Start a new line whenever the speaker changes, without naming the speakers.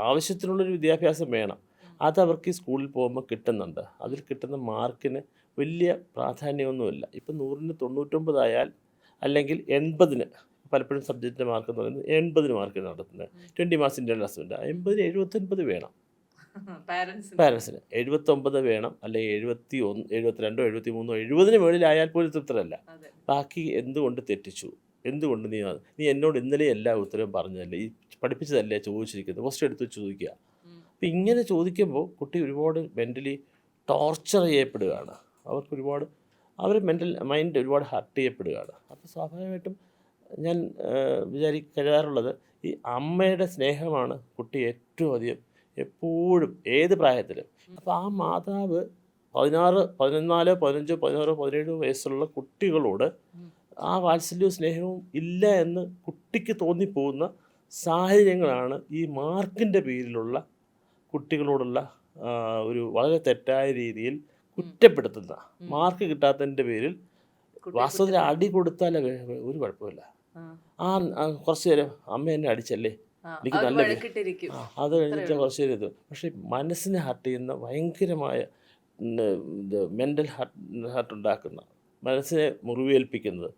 ആവശ്യത്തിനുള്ളൊരു വിദ്യാഭ്യാസം വേണം. അതവർക്ക് ഈ സ്കൂളിൽ പോകുമ്പോൾ കിട്ടുന്നുണ്ട്. അതിൽ കിട്ടുന്ന മാർക്കിന് വലിയ പ്രാധാന്യമൊന്നുമില്ല. ഇപ്പം 100ന് 99 ആയാൽ അല്ലെങ്കിൽ 80ന് പലപ്പോഴും സബ്ജക്റ്റിൻ്റെ മാർക്ക് എന്ന് പറയുന്നത് 80ന് മാർക്ക് നടത്തുന്നത്. 20 മാർക്സ് ഇന്റേണൽ അസൈൻമെൻറ്റ് 80ന് 79 വേണം. പാരൻസിന് 79 വേണം, അല്ലെങ്കിൽ 71, 72, 73, 70ന് മുകളിലായാൽ പോലും തൃപ്തരല്ല. ബാക്കി എന്തുകൊണ്ട് തെറ്റിച്ചു, എന്തുകൊണ്ട് നീ എന്നോട് ഇന്നലെ എല്ലാ ഉത്തരവും പറഞ്ഞതല്ലേ, ഈ പഠിപ്പിച്ചതല്ലേ ചോദിച്ചിരിക്കുന്നത്, ക്വസ്റ്റ്യൻ എടുത്ത് ചോദിക്കുക. അപ്പം ഇങ്ങനെ ചോദിക്കുമ്പോൾ കുട്ടി ഒരുപാട് മെൻ്റലി ടോർച്ചർ ചെയ്യപ്പെടുകയാണ്. അവർക്കൊരുപാട് മൈൻഡ് ഒരുപാട് ഹർട്ട് ചെയ്യപ്പെടുകയാണ്. അപ്പോൾ സ്വാഭാവികമായിട്ടും ഞാൻ കരുതാറുള്ളത്, ഈ അമ്മയുടെ സ്നേഹമാണ് കുട്ടി ഏറ്റവും അധികം എപ്പോഴും ഏത് പ്രായത്തിലും. അപ്പോൾ ആ മാതാവ് 14, 15, 16, 17 വയസ്സുള്ള കുട്ടികളോട് ആ വാത്സല്യവും സ്നേഹവും ഇല്ല എന്ന് കുട്ടിക്ക് തോന്നിപ്പോകുന്ന സാഹചര്യങ്ങളാണ് ഈ മാർക്കിൻ്റെ പേരിലുള്ള കുട്ടികളോടുള്ള ഒരു വളരെ തെറ്റായ രീതിയിൽ കുറ്റപ്പെടുത്തുന്ന. മാർക്ക് കിട്ടാത്തതിൻ്റെ പേരിൽ വാസ്തവത്തിൽ അടി കൊടുത്താൽ ഒരു കുഴപ്പമില്ല. കുറച്ച് നേരം അമ്മ എന്നെ അടിച്ചല്ലേ, എനിക്ക് നല്ല അത് കഴിഞ്ഞിട്ട് കുറച്ച് നേരം ഇത്. പക്ഷേ മനസ്സിനെ ഹർട്ട് ചെയ്യുന്ന ഭയങ്കരമായ മെൻ്റൽ ഹർട്ട് ഉണ്ടാക്കുന്ന, മനസ്സിനെ മുറിവേൽപ്പിക്കുന്നത്